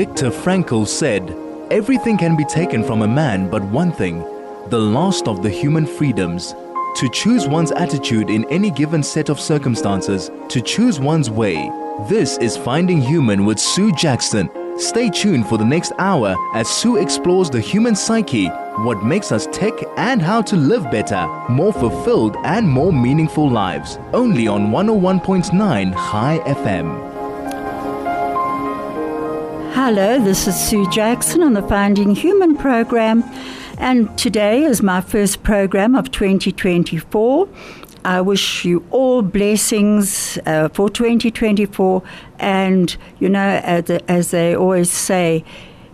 Viktor Frankl said, "Everything can be taken from a man but one thing, the last of the human freedoms. To choose one's attitude in any given set of circumstances, to choose one's way." This is Finding Human with Sue Jackson. Stay tuned for the next hour as Sue explores the human psyche, what makes us tick, and how to live better, more fulfilled and more meaningful lives. Only on 101.9 High FM. Hello, this is Sue Jackson on the Finding Human program, and today is my first program of 2024. I wish you all blessings for 2024, and as they always say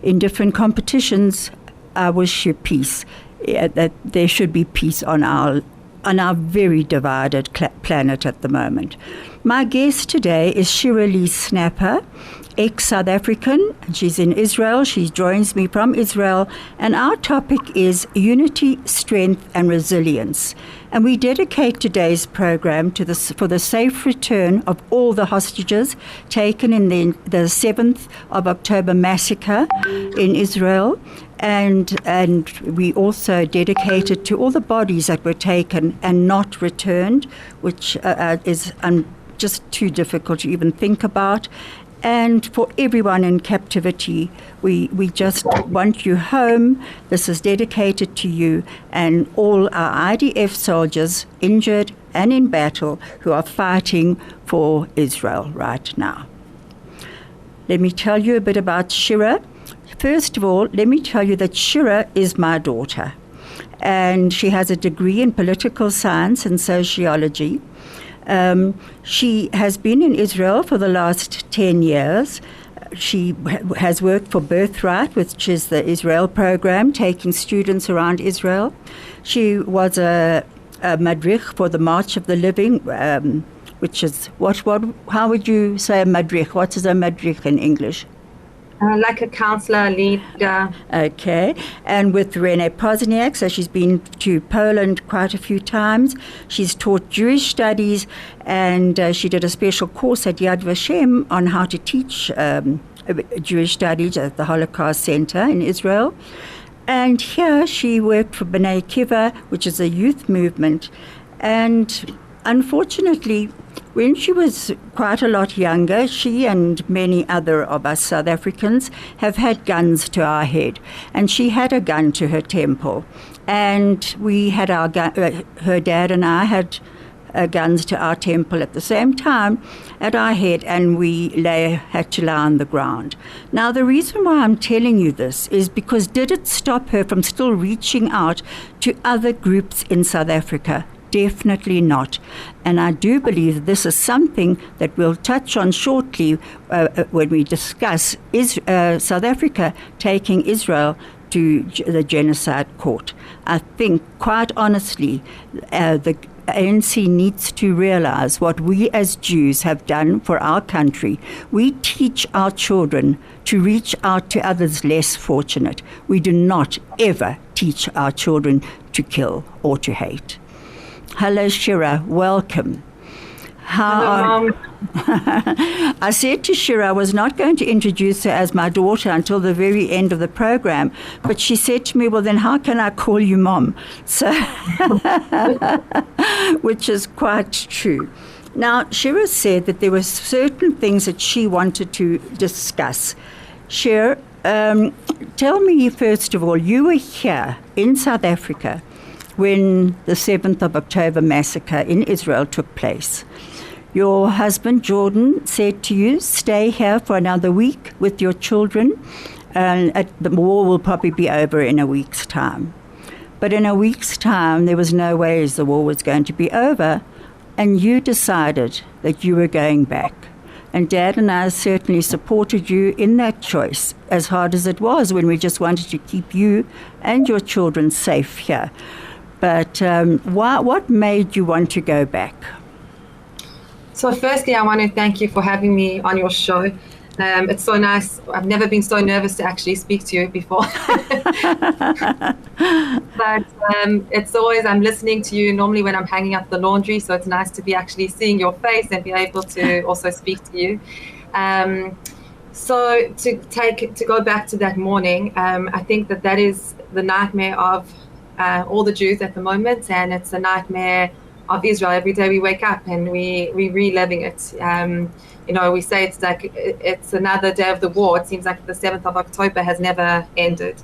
in different competitions, I wish you peace. That there should be peace on our very divided planet at the moment. My guest today is Shira Snapper, ex-South African. She's in Israel. She joins me from Israel, and our topic is unity, strength, and resilience. And we dedicate today's program for the safe return of all the hostages taken in the 7th of October massacre in Israel. And we also dedicate it to all the bodies that were taken and not returned, which is just too difficult to even think about. And for everyone in captivity, we just want you home. This is dedicated to you and all our IDF soldiers injured and in battle who are fighting for Israel right now. Let me tell you a bit about Shira. First of all, let me tell you that Shira is my daughter, and she has a degree in political science and sociology. She has been in Israel for the last 10 years. She has worked for Birthright, which is the Israel program, taking students around Israel. She was a madrich for the March of the Living, which is, how would you say a madrich? What is a madrich in English? Like a counselor, leader. Okay. And with Renee Pozniak, so she's been to Poland quite a few times. She's taught Jewish studies, and she did a special course at Yad Vashem on how to teach Jewish studies at the Holocaust Center in Israel. And here she worked for B'nai Kiva, which is a youth movement. And unfortunately, when she was quite a lot younger, she and many other of us South Africans have had guns to our head. And she had a gun to her temple. And we had our her dad and I had guns to our temple at the same time at our head, and we had to lie on the ground. Now, the reason why I'm telling you this is because did it stop her from still reaching out to other groups in South Africa? Definitely not. And I do believe that this is something that we'll touch on shortly when we discuss South Africa taking Israel to the genocide court. I think, quite honestly, the ANC needs to realize what we as Jews have done for our country. We teach our children to reach out to others less fortunate. We do not ever teach our children to kill or to hate. Hello, Shira. Welcome. Hello, Mom. I said to Shira I was not going to introduce her as my daughter until the very end of the program, but she said to me, well, then how can I call you Mom? So, which is quite true. Now, Shira said that there were certain things that she wanted to discuss. Shira, tell me, first of all, you were here in South Africa when the 7th of October massacre in Israel took place. Your husband, Jordan, said to you, stay here for another week with your children, and the war will probably be over in a week's time. But in a week's time, there was no way the war was going to be over, and you decided that you were going back. And Dad and I certainly supported you in that choice, as hard as it was when we just wanted to keep you and your children safe here. But what made you want to go back? So firstly, I want to thank you for having me on your show. It's so nice. I've never been so nervous to actually speak to you before. But it's always, I'm listening to you normally when I'm hanging up the laundry, so it's nice to be actually seeing your face and be able to also speak to you. So to go back to that morning, I think that is the nightmare of all the Jews at the moment, and it's a nightmare of Israel. Every day we wake up and we reliving it. We say it's like it's another day of the war. It seems like the 7th of October has never ended.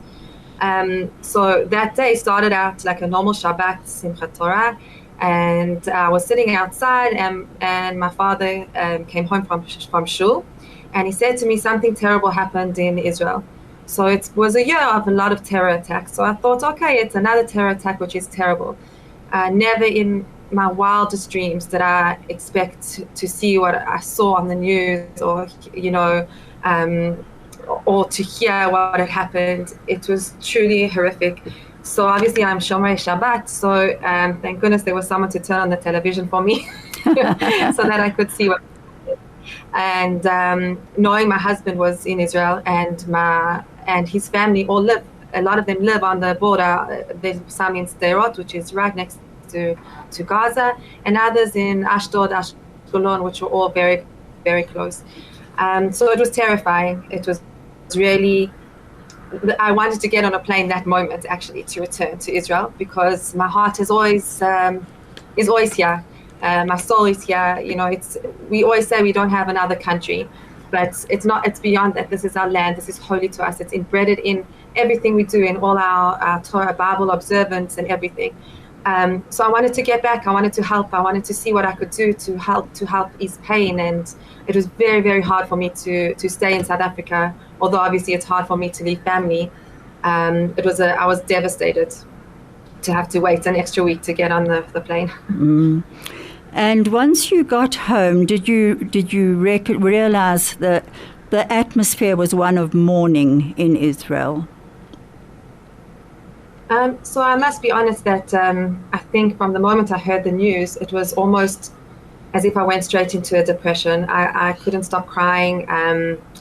So that day started out like a normal Shabbat, Simchat Torah, and I was sitting outside, and my father came home from shul, and he said to me something terrible happened in Israel. So it was a year of a lot of terror attacks. So I thought, okay, it's another terror attack, which is terrible. Never in my wildest dreams did I expect to see what I saw on the news, or or to hear what had happened. It was truly horrific. So obviously I'm Shomrei Shabbat, so thank goodness there was someone to turn on the television for me so that I could see what. And knowing my husband was in Israel, and his family all live, a lot of them live on the border. There's some in Sderot, which is right next to Gaza, and others in Ashdod, Ashkelon, which were all very, very close. So it was terrifying. It was really, I wanted to get on a plane that moment actually to return to Israel, because my heart is always here. My soul is here. We always say we don't have another country, but it's not. It's beyond that. This is our land. This is holy to us. It's embedded in everything we do, in all our Torah, Bible observance, and everything. So I wanted to get back. I wanted to help. I wanted to see what I could do to help ease pain. And it was very, very hard for me to stay in South Africa. Although obviously it's hard for me to leave family. I was devastated to have to wait an extra week to get on the plane. Mm. And once you got home, did you realize that the atmosphere was one of mourning in Israel? So I must be honest that I think from the moment I heard the news, it was almost as if I went straight into a depression. I couldn't stop crying.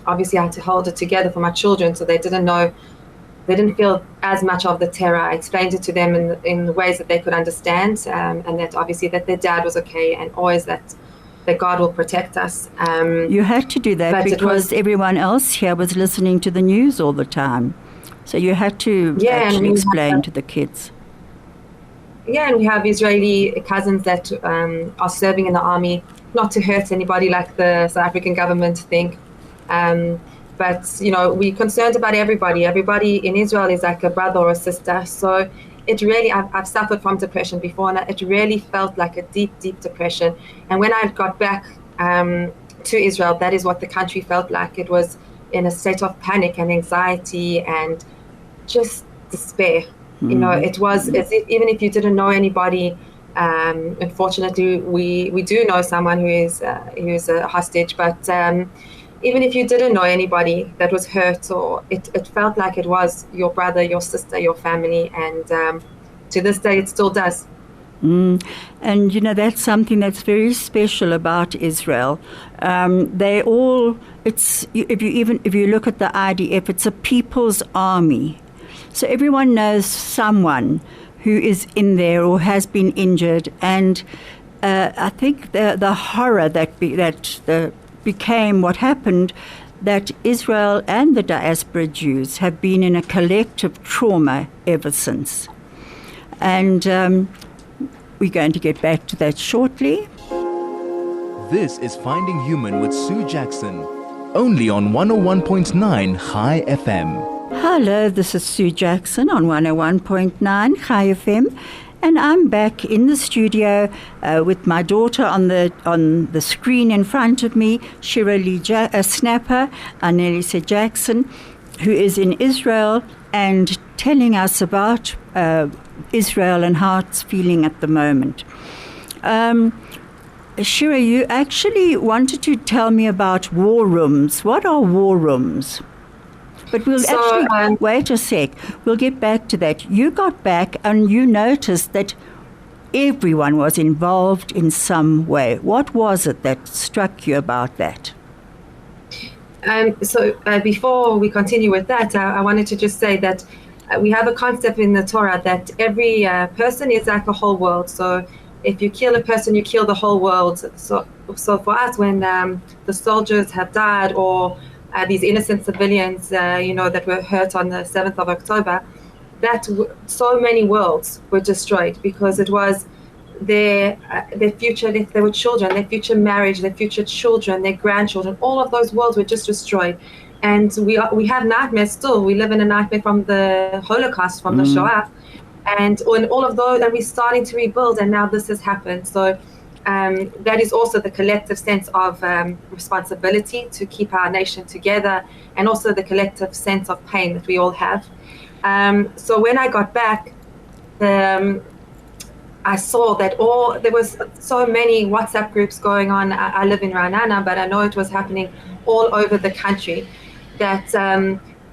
Obviously, I had to hold it together for my children, so they didn't feel as much of the terror. I explained it to them in ways that they could understand, and that obviously that their dad was okay, and always that God will protect us. You had to do that because everyone else here was listening to the news all the time. So you had to actually explain to the kids. Yeah, and we have Israeli cousins that are serving in the army, not to hurt anybody like the South African government think. But, we're concerned about everybody. Everybody in Israel is like a brother or a sister. So it really, I've suffered from depression before, and it really felt like a deep, deep depression. And when I got back to Israel, that is what the country felt like. It was in a state of panic and anxiety and just despair. It was as if, even if you didn't know anybody, unfortunately, we do know someone who is a hostage, but even if you didn't know anybody that was hurt, or it felt like it was your brother, your sister, your family, and to this day it still does. And that's something that's very special about Israel. They all, if you look at the IDF, it's a people's army. So everyone knows someone who is in there or has been injured, and I think the horror that became what happened, that Israel and the diaspora Jews have been in a collective trauma ever since. And we're going to get back to that shortly. This is Finding Human with Sue Jackson, only on 101.9 High FM. Hello, this is Sue Jackson on 101.9 High FM, and I'm back in the studio with my daughter on the screen in front of me, Shira Snapper, I nearly said Jackson, who is in Israel and telling us about Israel and how it's feeling at the moment. Shira, you actually wanted to tell me about war rooms. What are war rooms? But wait a sec. We'll get back to that. You got back and you noticed that everyone was involved in some way. What was it that struck you about that? Before we continue with that, I wanted to just say that we have a concept in the Torah that every person is like a whole world. So if you kill a person, you kill the whole world. So for us, when the soldiers have died, or these innocent civilians, that were hurt on the 7th of October, that so many worlds were destroyed because it was their future, if they were children, their future marriage, their future children, their grandchildren, all of those worlds were just destroyed. And we have nightmares still. We live in a nightmare from the Holocaust, from the Shoah. And in all of those, and we're starting to rebuild, and now this has happened. So that is also the collective sense of responsibility to keep our nation together, and also the collective sense of pain that we all have. So when I got back, I saw that there was so many WhatsApp groups going on. I live in Raianana, but I know it was happening all over the country, that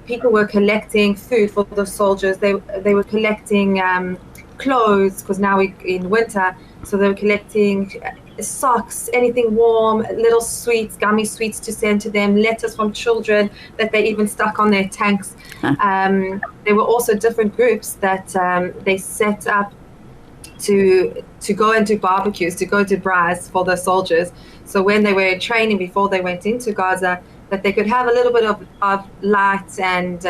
people were collecting food for the soldiers. They were collecting clothes, because now we're in winter, so they were collecting socks, anything warm, little sweets, gummy sweets to send to them, letters from children that they even stuck on their tanks. There were also different groups that they set up to go and do barbecues, to go to braais for the soldiers. So when they were training before they went into Gaza, that they could have a little bit of light and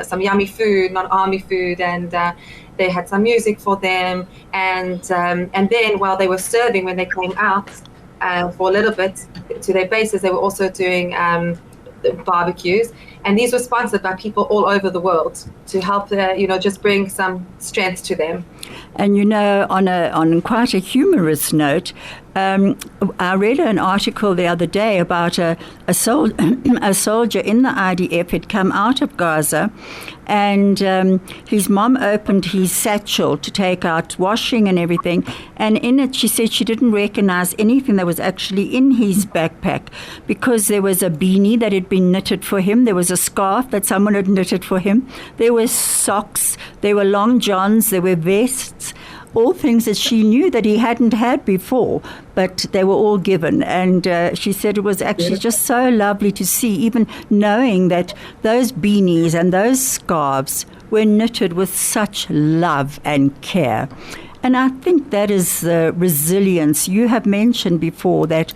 some yummy food, not army food, and they had some music for them. And then while they were serving, when they came out for a little bit to their bases, they were also doing barbecues. And these were sponsored by people all over the world to help, just bring some strength to them. And on quite a humorous note, I read an article the other day about a soldier in the IDF had come out of Gaza, and his mom opened his satchel to take out washing and everything, and in it she said she didn't recognize anything that was actually in his backpack, because there was a beanie that had been knitted for him, there was a scarf that someone had knitted for him, there were socks, there were long johns, there were vests, all things that she knew that he hadn't had before, but they were all given. And she said it was actually just so lovely to see, even knowing that those beanies and those scarves were knitted with such love and care. And I think that is the resilience. You have mentioned before that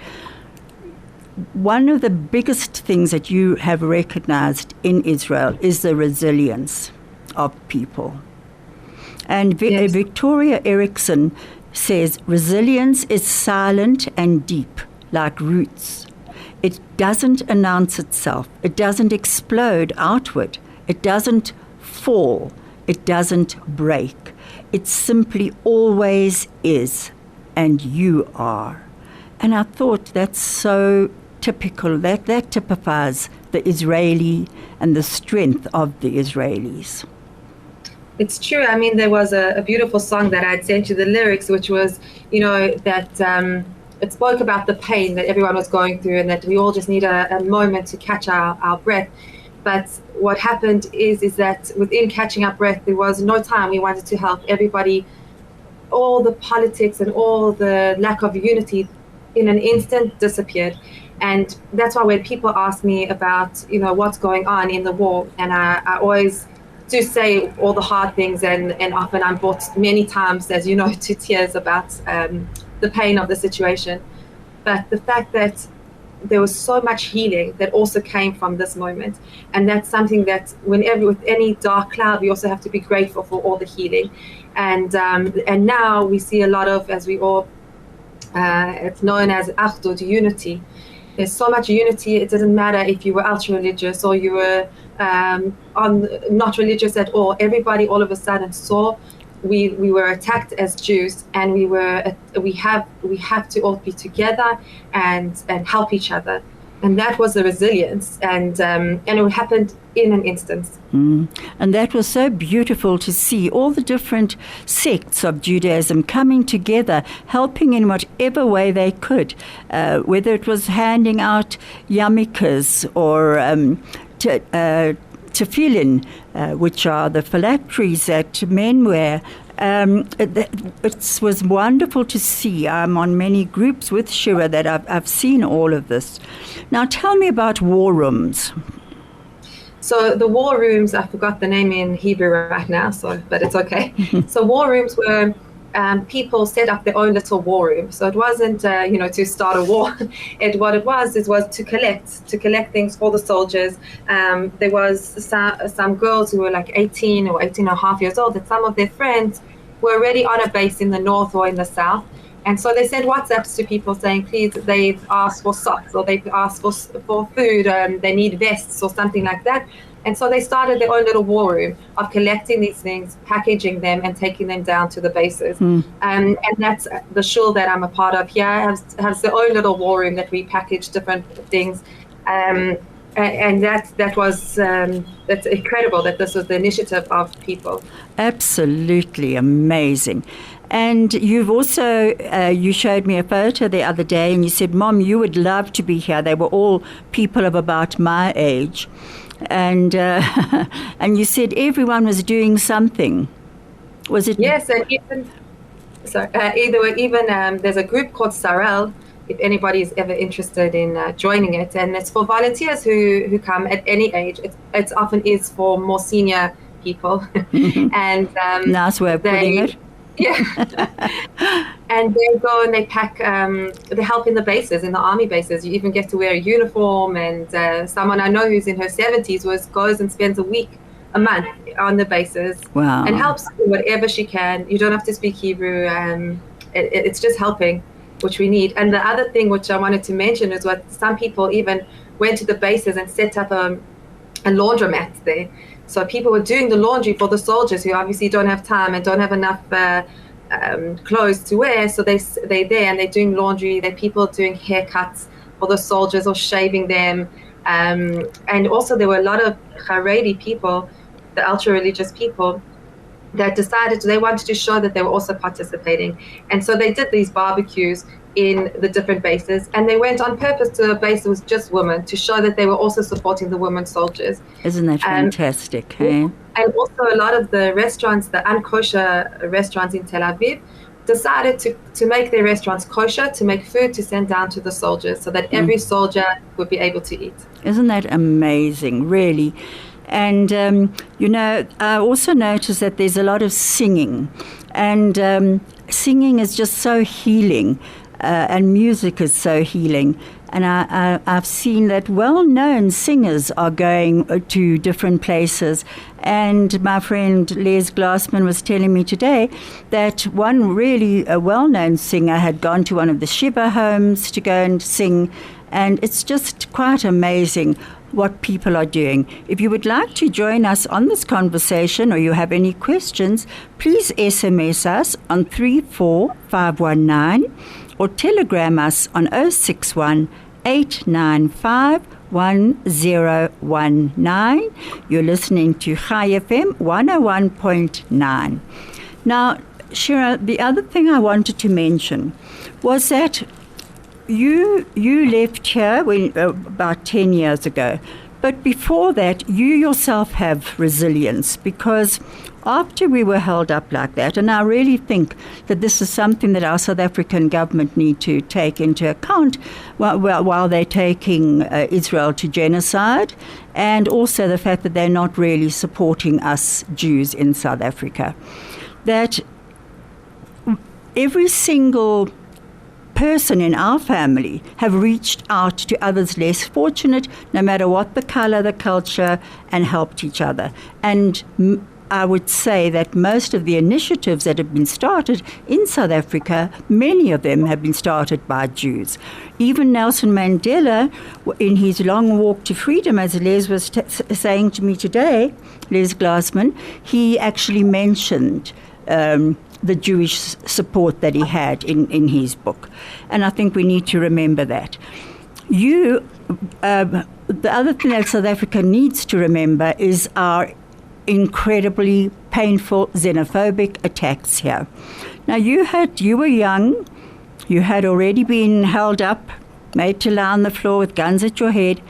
one of the biggest things that you have recognized in Israel is the resilience of people. And Yes. Victoria Erickson says, resilience is silent and deep, like roots. It doesn't announce itself. It doesn't explode outward. It doesn't fall. It doesn't break. It simply always is, and you are. And I thought that's so typical, that typifies the Israeli and the strength of the Israelis. It's true. I mean, there was a beautiful song that I'd sent you the lyrics, which was, that it spoke about the pain that everyone was going through, and that we all just need a moment to catch our breath. But what happened is that within catching our breath, there was no time. We wanted to help everybody. All the politics and all the lack of unity in an instant disappeared. And that's why when people ask me about, what's going on in the war, and I always to say all the hard things, and often I'm brought many times, as you know, to tears about the pain of the situation. But the fact that there was so much healing that also came from this moment, and that's something that with any dark cloud, we also have to be grateful for all the healing. And now we see a lot of, as we all, it's known as achdut, unity. There's so much unity. It doesn't matter if you were ultra religious or you were not religious at all. Everybody all of a sudden saw we were attacked as Jews, and we have to all be together and help each other. And that was the resilience, and it happened in an instant. And that was so beautiful to see all the different sects of Judaism coming together, helping in whatever way they could, whether it was handing out yarmulkes or tefillin, which are the phylacteries that men wear. It was wonderful to see. I'm on many groups with Shira that I've seen all of this. Now tell me about war rooms. So the war rooms, I forgot the name in Hebrew right now, but it's okay. So war rooms were people set up their own little war room. So it wasn't, to start a war. What it was to collect things for the soldiers. There was some girls who were like 18 or 18 and a half years old, that some of their friends were already on a base in the north or in the south. And so they sent WhatsApps to people saying, please, they've asked for socks, or they've asked for food, they need vests or something like that. And so they started their own little war room of collecting these things, packaging them, and taking them down to the bases. And that's the shul that I'm a part of here, has their own little war room that we package different things. And that was that's incredible that this was the initiative of people. Absolutely amazing. And you've also, you showed me a photo the other day, and you said, Mom, you would love to be here. They were all people of about my age. And and you said everyone was doing something. Was it? Yes, and even there's a group called Sarel, if anybody is ever interested in joining it. And it's for volunteers who come at any age. It often is for more senior people. And nice way of putting it. Yeah. And they go and they pack, they help in the bases, in the army bases. You even get to wear a uniform. And someone I know who's in her 70s goes and spends a month on the bases. Wow. And helps whatever she can. You don't have to speak Hebrew. It's just helping, which we need. And the other thing which I wanted to mention is what some people even went to the bases and set up a laundromat there. So people were doing the laundry for the soldiers who obviously don't have time and don't have enough clothes to wear. So they're there and they're doing laundry. There are people doing haircuts for the soldiers or shaving them. And also there were a lot of Haredi people, the ultra-religious people, that decided they wanted to show that they were also participating. And so they did these barbecues in the different bases, and they went on purpose to a base that was just women, to show that they were also supporting the women soldiers. Isn't that fantastic? Hey? And also a lot of the restaurants, the unkosher restaurants in Tel Aviv, decided to make their restaurants kosher, to make food to send down to the soldiers, so that every soldier would be able to eat. Isn't that amazing, really? And, I also noticed that there's a lot of singing. And singing is just so healing. And music is so healing. And I've seen that well-known singers are going to different places. And my friend Les Glassman was telling me today that one really well-known singer had gone to one of the Shira homes to go and sing. And it's just quite amazing what people are doing. If you would like to join us on this conversation, or you have any questions, please SMS us on 34519 or telegram us on 061 895 1019. You're listening to Chai FM 101.9. Now, Shira, the other thing I wanted to mention was that you left here about 10 years ago. But before that, you yourself have resilience, because after we were held up like that, and I really think that this is something that our South African government need to take into account while they're taking Israel to genocide, and also the fact that they're not really supporting us Jews in South Africa, that every single person in our family have reached out to others less fortunate, no matter what the color, the culture, and helped each other. And I would say that most of the initiatives that have been started in South Africa, many of them have been started by Jews. Even Nelson Mandela, in his long walk to freedom, as Les was saying to me today, Les Glassman, he actually mentioned the Jewish support that he had in his book. And I think we need to remember that. The other thing that South Africa needs to remember is our incredibly painful xenophobic attacks here. Now, you were young, you had already been held up, made to lie on the floor with guns at your head,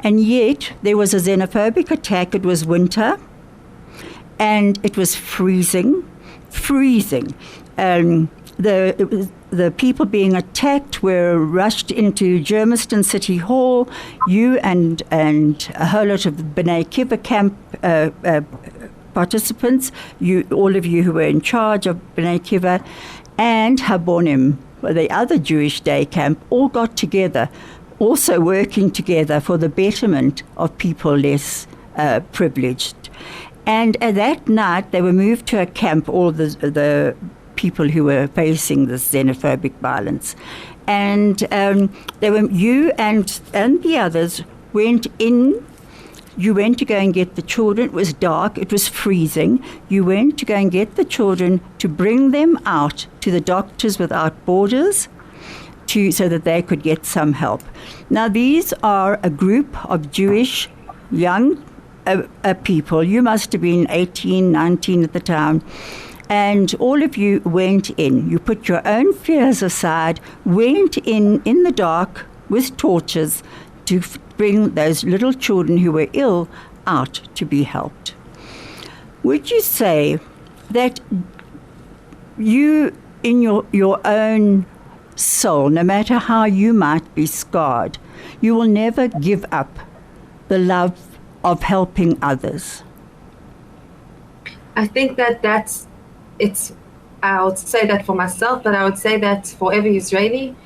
and yet there was a xenophobic attack. It was winter, and it was freezing. The people being attacked were rushed into Germiston City Hall. You and a whole lot of the B'nai Kiva camp participants, all of you who were in charge of B'nai Kiva, and Habonim, the other Jewish day camp, all got together, also working together for the betterment of people less privileged. And that night, they were moved to a camp, all the people who were facing this xenophobic violence. And you and the others went in. You went to go and get the children. It was dark. It was freezing. You went to go and get the children to bring them out to the Doctors Without Borders so that they could get some help. Now, these are a group of Jewish young people. You must have been 18, 19 at the time. And all of you went in. You put your own fears aside, went in the dark with torches to bring those little children who were ill out to be helped. Would you say that you, in your own soul, no matter how you might be scarred, you will never give up the love of helping others? I think I would say that for myself, but I would say that for every Israeli,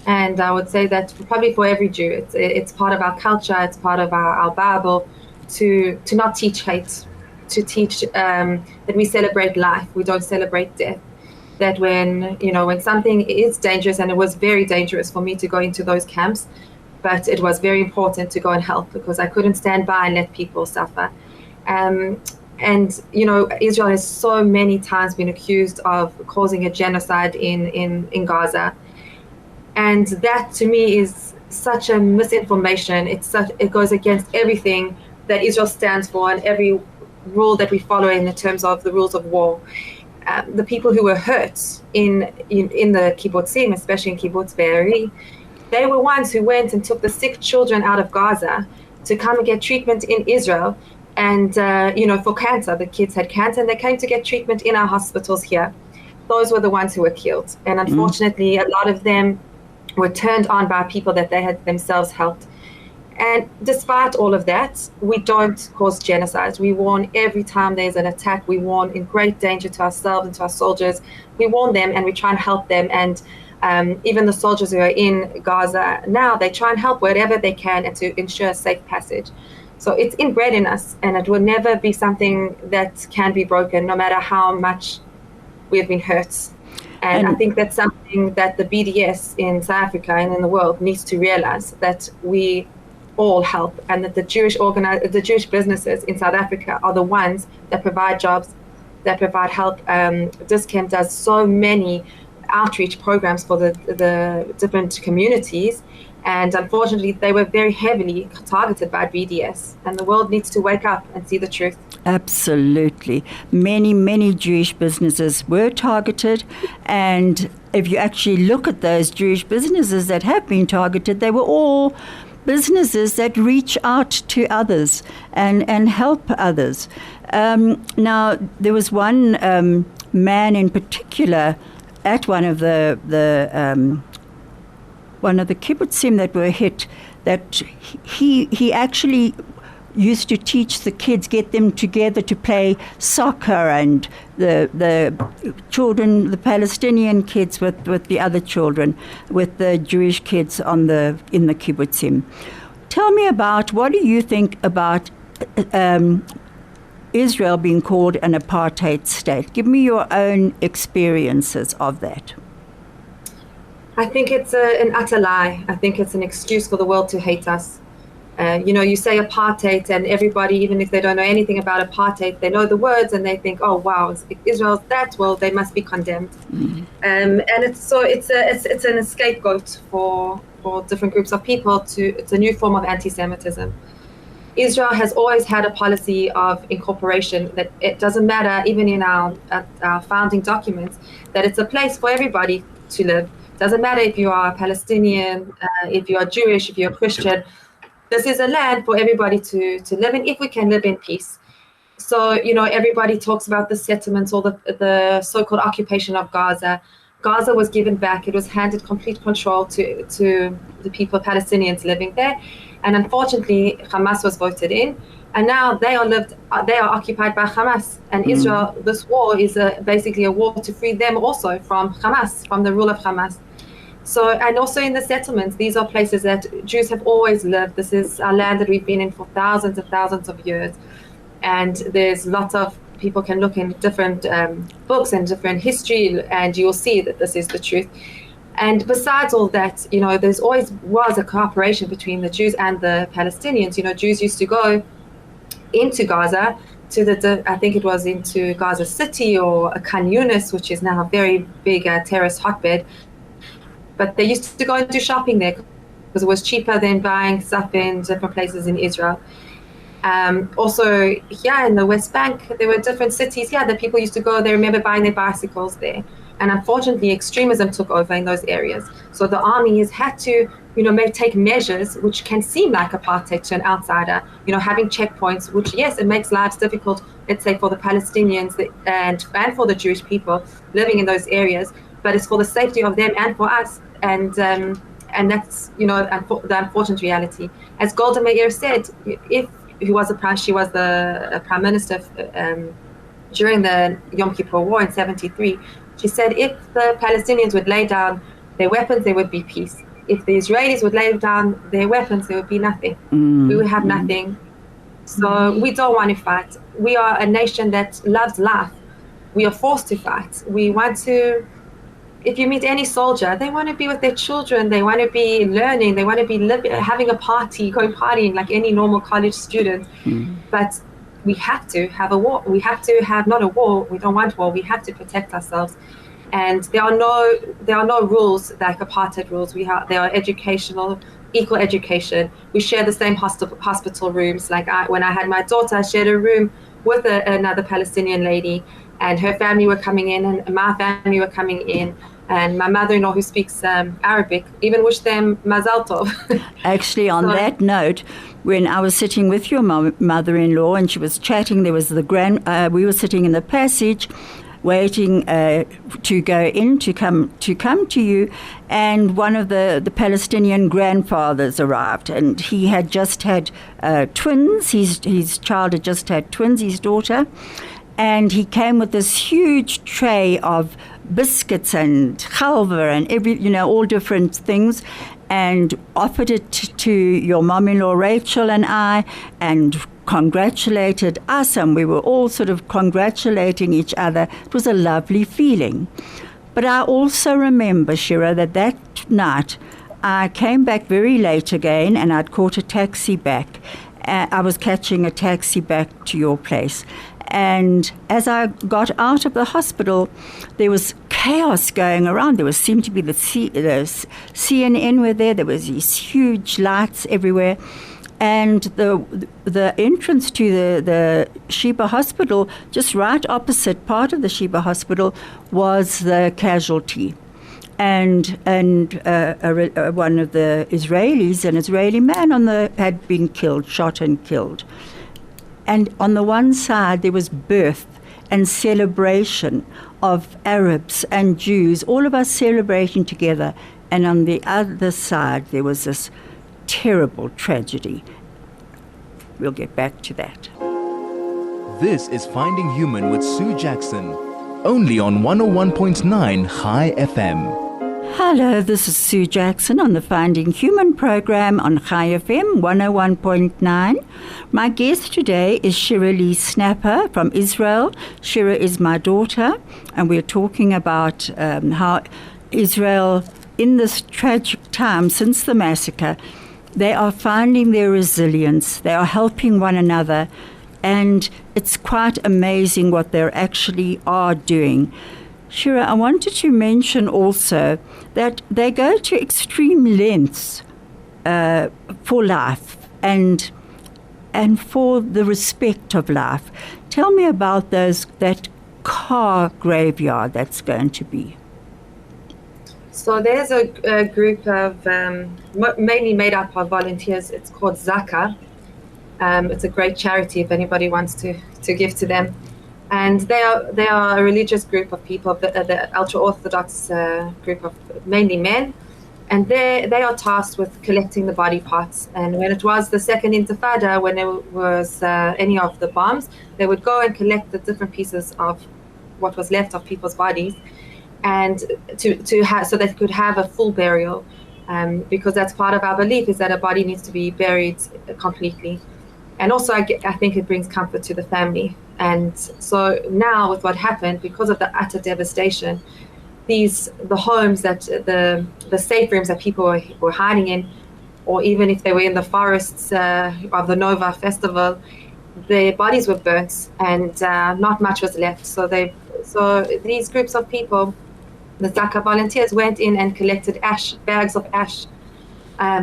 and I would say that probably for every Jew. It's part of our culture, it's part of our Bible to not teach hate, to teach that we celebrate life, we don't celebrate death. That when something is dangerous, and it was very dangerous for me to go into those camps, but it was very important to go and help because I couldn't stand by and let people suffer. And Israel has so many times been accused of causing a genocide in Gaza. And that to me is such a misinformation. It goes against everything that Israel stands for and every rule that we follow in terms of the rules of war. The people who were hurt in the kibbutzim, especially in kibbutz Be'eri, they were ones who went and took the sick children out of Gaza to come and get treatment in Israel. And, for cancer, the kids had cancer and they came to get treatment in our hospitals here. Those were the ones who were killed. And unfortunately, a lot of them were turned on by people that they had themselves helped. And despite all of that, we don't cause genocide. We warn every time there's an attack. We warn in great danger to ourselves and to our soldiers. We warn them and we try and help them. And even the soldiers who are in Gaza now, they try and help wherever they can and to ensure safe passage. So it's inbred in us, and it will never be something that can be broken, no matter how much we have been hurt. And I think that's something that the BDS in South Africa and in the world needs to realize, that we all help, and that the Jewish businesses in South Africa are the ones that provide jobs, that provide help. Discamp does so many outreach programs for the different communities. And unfortunately, they were very heavily targeted by BDS. And the world needs to wake up and see the truth. Absolutely. Many, many Jewish businesses were targeted. And if you actually look at those Jewish businesses that have been targeted, they were all businesses that reach out to others and help others. Now, there was one man in particular at one of the kibbutzim that were hit, that he actually used to teach the kids, get them together to play soccer, and the children, the Palestinian kids with the other children, with the Jewish kids in the kibbutzim. Tell me about, what do you think about Israel being called an apartheid state? Give me your own experiences of that. I think it's an utter lie. I think it's an excuse for the world to hate us. You say apartheid, and everybody, even if they don't know anything about apartheid, they know the words and they think, oh wow, if Israel's that, well, they must be condemned. Mm-hmm. And it's an scapegoat for different groups of people. It's a new form of anti-Semitism. Israel has always had a policy of incorporation, that it doesn't matter, even in our founding documents, that it's a place for everybody to live. Doesn't matter if you are Palestinian, if you are Jewish, if you're Christian. This is a land for everybody to live in, if we can live in peace. So, everybody talks about the settlements or the so-called occupation of Gaza. Gaza was given back. It was handed complete control to the people, Palestinians living there. And unfortunately, Hamas was voted in. And now they are occupied by Hamas. And Israel, this war is basically a war to free them also from Hamas, from the rule of Hamas. So, and also in the settlements, these are places that Jews have always lived. This is our land that we've been in for thousands and thousands of years. And there's lots of people can look in different books and different history, and you'll see that this is the truth. And besides all that, there's always was a cooperation between the Jews and the Palestinians. Jews used to go into Gaza I think it was into Gaza City or Khan Yunis, which is now a very big terrorist hotbed. But they used to go and do shopping there because it was cheaper than buying stuff in different places in Israel. Also, in the West Bank, there were different cities, that people used to go. They remember buying their bicycles there. And unfortunately, extremism took over in those areas. So the army has had to, take measures which can seem like apartheid to an outsider, having checkpoints, which, yes, it makes lives difficult, let's say, for the Palestinians and for the Jewish people living in those areas. But it's for the safety of them and for us. And that's, the unfortunate reality. As Golda Meir said, she was the prime minister during the Yom Kippur War in 1973. She said if the Palestinians would lay down their weapons, there would be peace. If the Israelis would lay down their weapons, there would be nothing. We would have nothing. So we don't want to fight. We are a nation that loves life. We are forced to fight. We want to, if you meet any soldier, they want to be with their children. They want to be learning. They want to be having a party, going partying like any normal college student. But we have to have a war. We have to have not a war. We don't want war. We have to protect ourselves. And there are no rules like apartheid rules. There are educational, equal education. We share the same hospital rooms. Like when I had my daughter, I shared a room with another Palestinian lady, and her family were coming in, and my family were coming in. And my mother-in-law, who speaks Arabic, even wished them Mazal Tov. Actually, on that note, when I was sitting with your mother-in-law and she was chatting, there was we were sitting in the passage, waiting to go in to come to you, and one of the Palestinian grandfathers arrived, and he had just had twins. His child had just had twins, his daughter. And he came with this huge tray of biscuits and chalva and all different things, and offered it to your mom-in-law Rachel and I, and congratulated us, and we were all sort of congratulating each other. It was a lovely feeling. But I also remember, Shira, that night I came back very late again, and I'd caught a taxi back. I was catching a taxi back to your place. And as I got out of the hospital, there was chaos going around. There seemed to be the CNN were there. There was these huge lights everywhere. And the entrance to the Sheba Hospital, just right opposite part of the Sheba Hospital, was the casualty. And one of the Israelis, an Israeli man had been killed, shot and killed. And on the one side, there was birth and celebration of Arabs and Jews, all of us celebrating together. And on the other side, there was this terrible tragedy. We'll get back to that. This is Finding Human with Sue Jackson, only on 101.9 High FM. Hello, this is Sue Jackson on the Finding Human program on High FM 101.9. My guest today is Shira Lee Snapper from Israel. Shira is my daughter, and we're talking about how Israel, in this tragic time since the massacre, they are finding their resilience. They are helping one another, and it's quite amazing what they actually are doing. Shira, I wanted to mention also that they go to extreme lengths for life and for the respect of life. Tell me about that car graveyard that's going to be. So there's a group of mainly made up of volunteers. It's called Zaka. It's a great charity if anybody wants to give to them. And they are a religious group of people, the ultra-Orthodox group of mainly men. And they are tasked with collecting the body parts. And when it was the second Intifada, when there was any of the bombs, they would go and collect the different pieces of what was left of people's bodies, and to have, so they could have a full burial, because that's part of our belief, is that a body needs to be buried completely. And also, I think it brings comfort to the family. And so now, with what happened, because of the utter devastation, the homes that the safe rooms that people were hiding in, or even if they were in the forests of the Nova Festival, their bodies were burnt, and not much was left. So these groups of people, the Zaka volunteers, went in and collected bags of ash,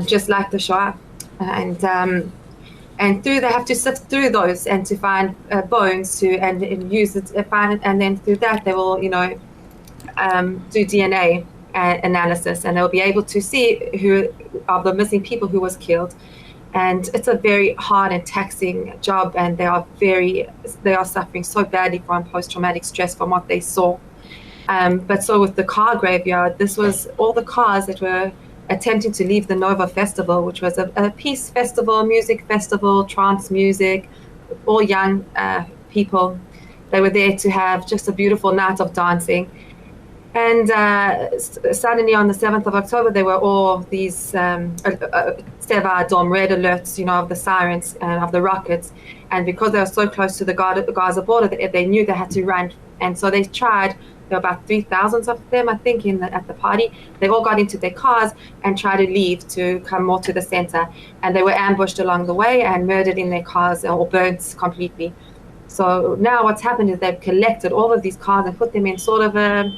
just like the Shoah, and they have to sift through those and to find bones and use it, and then through that they will do DNA analysis, and they'll be able to see who of the missing people who was killed. And it's a very hard and taxing job, and they are suffering so badly from post-traumatic stress from what they saw. But so with the car graveyard, this was all the cars that were attempting to leave the Nova Festival, which was a peace festival, music festival, trance music, all young people. They were there to have just a beautiful night of dancing. And suddenly on the 7th of October, there were all these Seva Dom red alerts, of the sirens and of the rockets. And because they were so close to the Gaza border, they knew they had to run. And so they tried. There were about 3,000 of them, I think, at the party. They all got into their cars and tried to leave to come more to the center. And they were ambushed along the way and murdered in their cars, or burnt completely. So now what's happened is they've collected all of these cars and put them in sort of a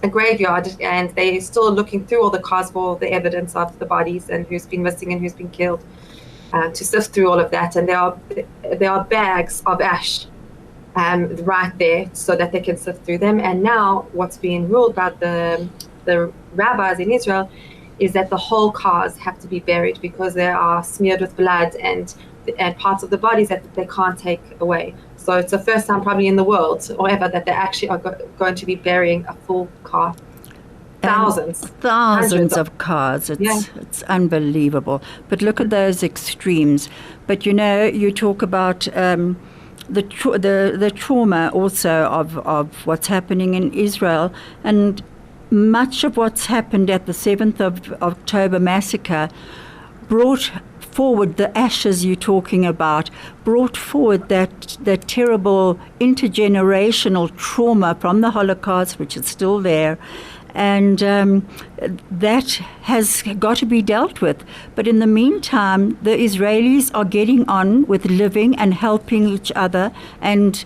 graveyard, and they're still looking through all the cars for the evidence of the bodies and who's been missing and who's been killed, to sift through all of that. And there are bags of ash right there so that they can sift through them. And now what's being ruled by the rabbis in Israel is that the whole cars have to be buried, because they are smeared with blood and parts of the bodies that they can't take away. So it's the first time probably in the world or ever that they actually are going to be burying a full car. Thousands of cars. It's unbelievable. But look at those extremes. But you talk about the trauma also of what's happening in Israel, and much of what's happened at the 7th of October massacre brought forward the ashes you're talking about, brought forward that terrible intergenerational trauma from the Holocaust, which is still there. And that has got to be dealt with. But in the meantime, the Israelis are getting on with living and helping each other and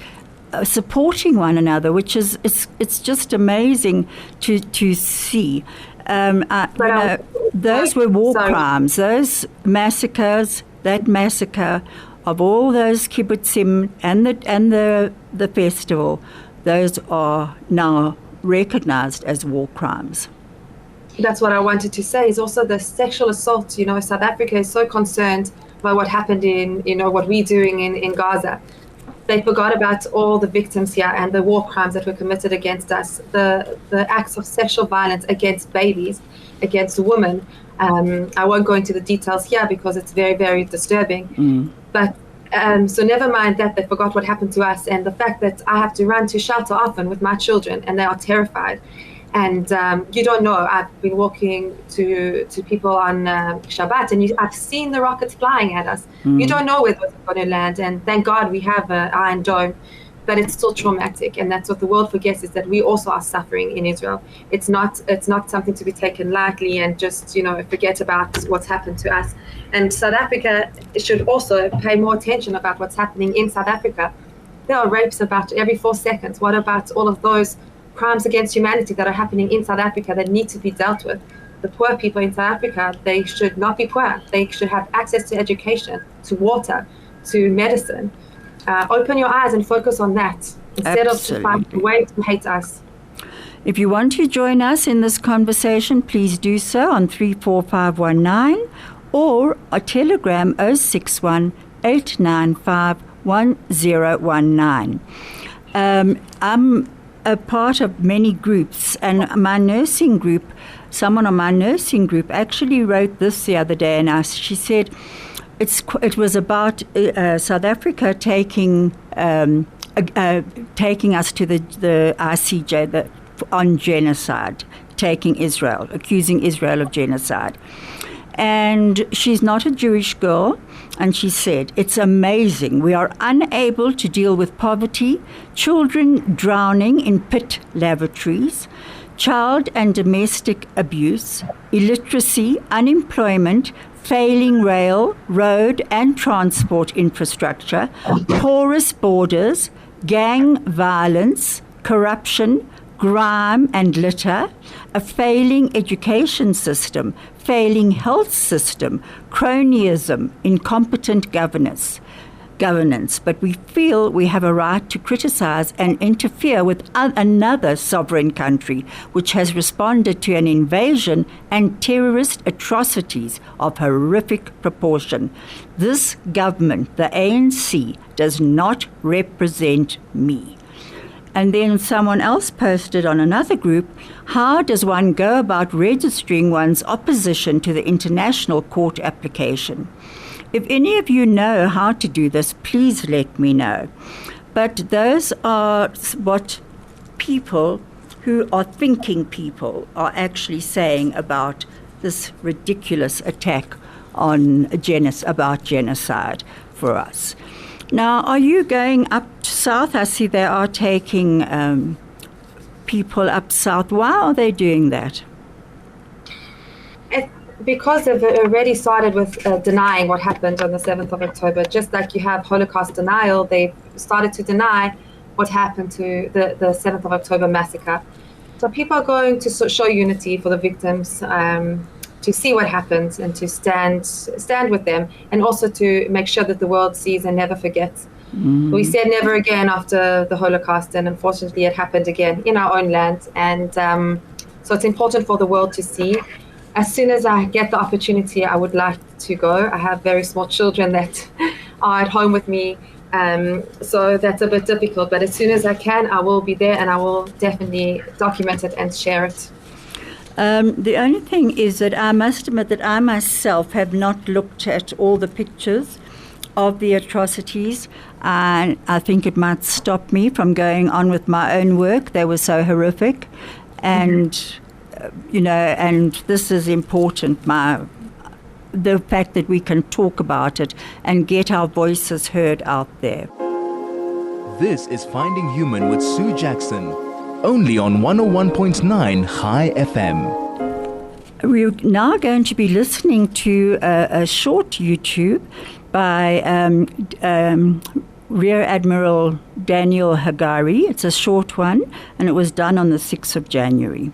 supporting one another, which is it's just amazing to see. Those were war crimes. Those massacres, that massacre of all those kibbutzim and the festival, those are now recognized as war crimes. That's what I wanted to say, is also the sexual assault. South Africa is so concerned by what happened in, what we're doing in Gaza. They forgot about all the victims here and the war crimes that were committed against us, the acts of sexual violence against babies, against women. I won't go into the details here because it's very, very disturbing. But so never mind that they forgot what happened to us, and the fact that I have to run to shelter often with my children, and they are terrified. And you don't know, I've been walking to people on Shabbat, and I've seen the rockets flying at us. You don't know where those are going to land, and thank God we have an Iron Dome, but it's still traumatic. And that's what the world forgets, is that we also are suffering in Israel. It's not something to be taken lightly and just forget about what's happened to us. And South Africa should also pay more attention about what's happening in South Africa. There are rapes about every 4 seconds. What about all of those crimes against humanity that are happening in South Africa that need to be dealt with? The poor people in South Africa, they should not be poor. They should have access to education, to water, to medicine. Open your eyes and focus on that instead of to find a way to hate us. If you want to join us in this conversation, please do so on 34519 or a telegram 061 895 1019. I'm a part of many groups, and my nursing group someone on my nursing group actually wrote this the other day, and she said it was about South Africa taking us to the ICJ on genocide, accusing Israel of genocide. And she's not a Jewish girl, and she said, it's amazing. We are unable to deal with poverty, children drowning in pit lavatories, child and domestic abuse, illiteracy, unemployment, failing rail, road and transport infrastructure, porous borders, gang violence, corruption, grime and litter, a failing education system, failing health system, cronyism, incompetent governance. But we feel we have a right to criticize and interfere with another sovereign country which has responded to an invasion and terrorist atrocities of horrific proportion. This government, the ANC, does not represent me. And then someone else posted on another group, how does one go about registering one's opposition to the International Court application? If any of you know how to do this, please let me know. But those are what people who are thinking people are actually saying about this ridiculous attack on about genocide for us. Now, are you going up south? I see they are taking people up south. Why are they doing that? Because they've already started with denying what happened on the 7th of October. Just like you have Holocaust denial, they've started to deny what happened to the 7th of October massacre. So people are going to show unity for the victims, to see what happens and to stand with them, and also to make sure that the world sees and never forgets. We said never again after the Holocaust, and unfortunately it happened again in our own land. And so it's important for the world to see. As soon as I get the opportunity, I would like to go. I have very small children that are at home with me, so that's a bit difficult. But as soon as I can, I will be there, and I will definitely document it and share it. The only thing is that I must admit that I myself have not looked at all the pictures of the atrocities, and I think it might stop me from going on with my own work. They were so horrific, and and this is important, the fact that we can talk about it and get our voices heard out there. This is Finding Human with Sue Jackson, only on 101.9 High FM. We're now going to be listening to a short YouTube by Rear Admiral Daniel Hagari. It's a short one, and it was done on the 6th of January.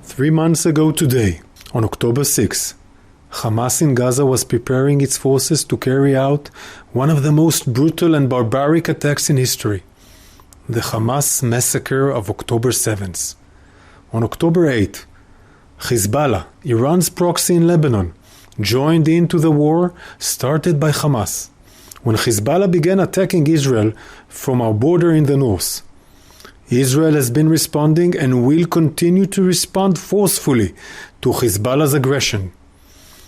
3 months ago today, on October 6, Hamas in Gaza was preparing its forces to carry out one of the most brutal and barbaric attacks in history, the Hamas massacre of October 7th. On October 8, Hezbollah, Iran's proxy in Lebanon, joined into the war started by Hamas, when Hezbollah began attacking Israel from our border in the north. Israel has been responding and will continue to respond forcefully to Hezbollah's aggression.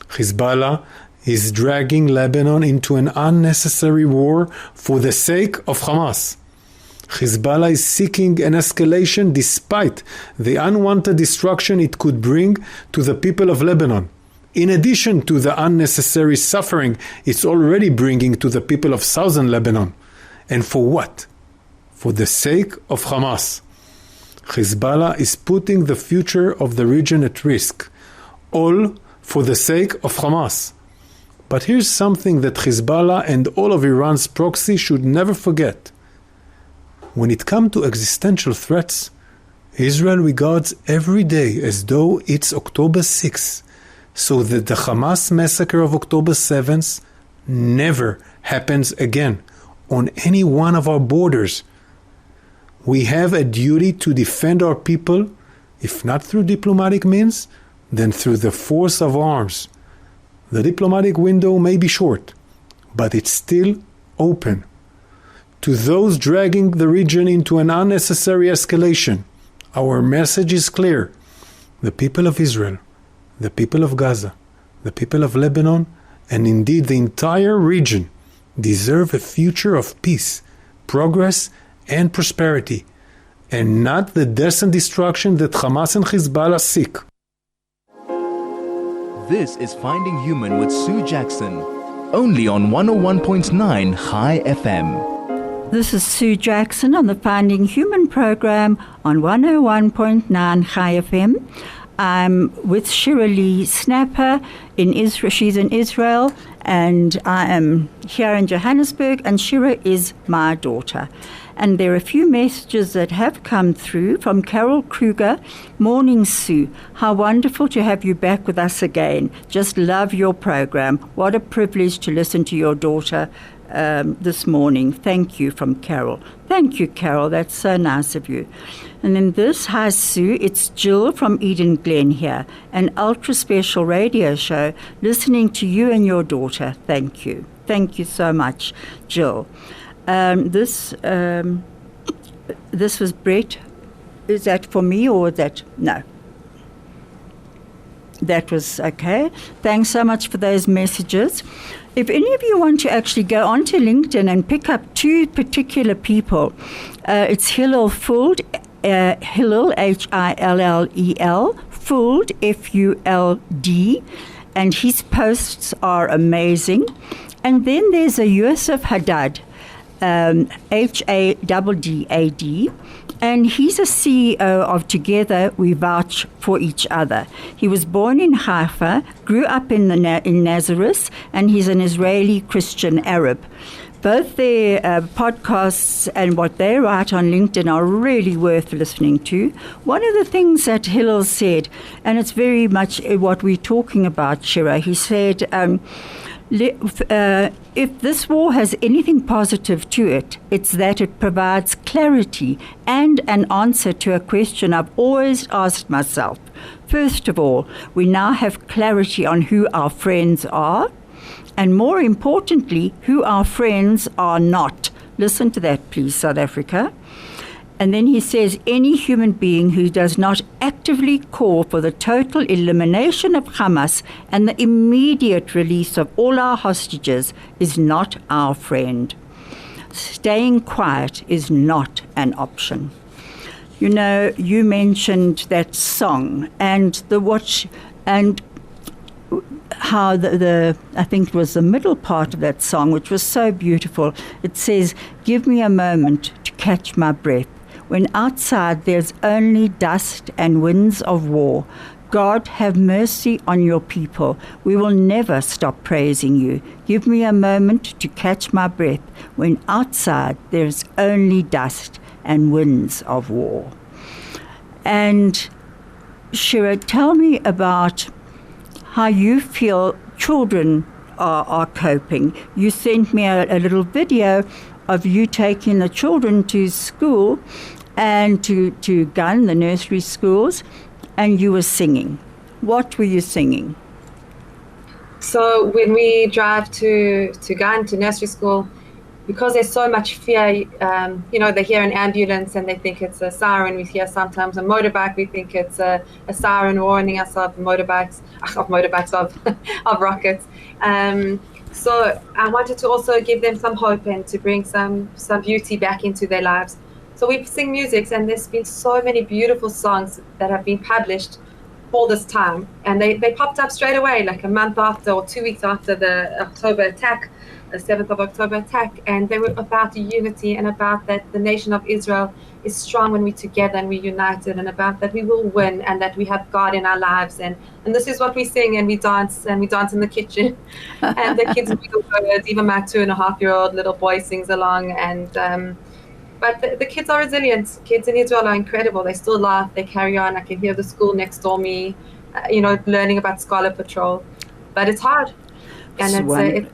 Hezbollah is dragging Lebanon into an unnecessary war for the sake of Hamas. Hezbollah is seeking an escalation despite the unwanted destruction it could bring to the people of Lebanon, in addition to the unnecessary suffering it's already bringing to the people of southern Lebanon. And for what? For the sake of Hamas. Hezbollah is putting the future of the region at risk, all for the sake of Hamas. But here's something that Hezbollah and all of Iran's proxy should never forget. When it comes to existential threats, Israel regards every day as though it's October 6th, so that the Hamas massacre of October 7th never happens again on any one of our borders. We have a duty to defend our people, if not through diplomatic means, then through the force of arms. The diplomatic window may be short, but it's still open. To those dragging the region into an unnecessary escalation, our message is clear. the people of Israel, the people of Gaza, the people of Lebanon, and indeed the entire region deserve a future of peace, progress, and prosperity, and not the death and destruction that Hamas and Hezbollah seek. This is Finding Human with Sue Jackson, only on 101.9 High FM. This is Sue Jackson on the Finding Human program on 101.9 High FM. I'm with Shira Snapper in Israel. She's in Israel, and I am here in Johannesburg, and Shira is my daughter. And there are a few messages that have come through from Carol Kruger. Morning, Sue. How wonderful to have you back with us again. Just love your program. What a privilege to listen to your daughter this morning. Thank you, from Carol. Thank you, Carol. That's so nice of you. And then this, hi, Sue. It's Jill from Eden Glen here, an ultra special radio show, listening to you and your daughter. Thank you. Thank you so much, Jill. This was Brett. Is that for me or that? No. That was okay. Thanks so much for those messages. If any of you want to actually go onto LinkedIn and pick up two particular people, it's Hillel Fuld, Hillel, Hillel, Fuld, Fuld, and his posts are amazing. And then there's a Yosef Haddad, Haddad, and he's a CEO of Together We Vouch for Each Other. He was born in Haifa, grew up in Nazareth, and he's an Israeli Christian Arab. Both their podcasts and what they write on LinkedIn are really worth listening to. One of the things that Hillel said, and it's very much what we're talking about, Shira, he said, if this war has anything positive to it, it's that it provides clarity and an answer to a question I've always asked myself. First of all, we now have clarity on who our friends are, and more importantly, who our friends are not. Listen to that, please, South Africa. And then he says, any human being who does not actively call for the total elimination of Hamas and the immediate release of all our hostages is not our friend. Staying quiet is not an option. You know, you mentioned that song and the watch and how the I think it was the middle part of that song, which was so beautiful. It says, give me a moment to catch my breath. When outside there's only dust and winds of war, God, have mercy on your people. We will never stop praising you. Give me a moment to catch my breath when outside there's only dust and winds of war. And Shira, tell me about how you feel children are coping. You sent me a little video of you taking the children to school and to Gun, the nursery schools, and you were singing. What were you singing? So when we drive to Gun, to nursery school, because there's so much fear, they hear an ambulance and they think it's a siren. We hear sometimes a motorbike, we think it's a siren warning us of rockets. So I wanted to also give them some hope and to bring some beauty back into their lives. So we sing music, and there's been so many beautiful songs that have been published all this time. And they popped up straight away, like a month after or 2 weeks after the October attack, the 7th of October attack. And they were about the unity and about that the nation of Israel is strong when we're together and we're united, and about that we will win and that we have God in our lives. And this is what we sing, and we dance in the kitchen. And the kids feel good. Even my 2.5-year-old little boy sings along. And but the kids are resilient. Kids in Israel are incredible. They still laugh. They carry on. I can hear the school next door me, learning about Scholar Patrol. But it's hard, and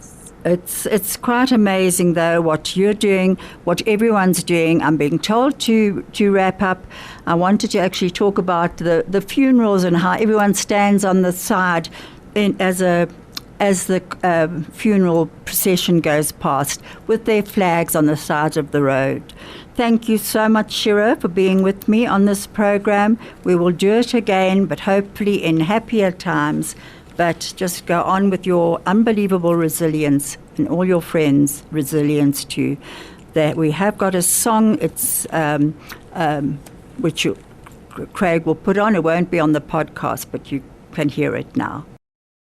it's quite amazing though what you're doing, what everyone's doing. I'm being told to wrap up. I wanted to actually talk about the funerals and how everyone stands on the side as as the funeral procession goes past with their flags on the side of the road. Thank you so much, Shira, for being with me on this program. We will do it again, but hopefully in happier times. But just go on with your unbelievable resilience and all your friends' resilience too. That we have got a song, it's which Craig will put on. It won't be on the podcast, but you can hear it now.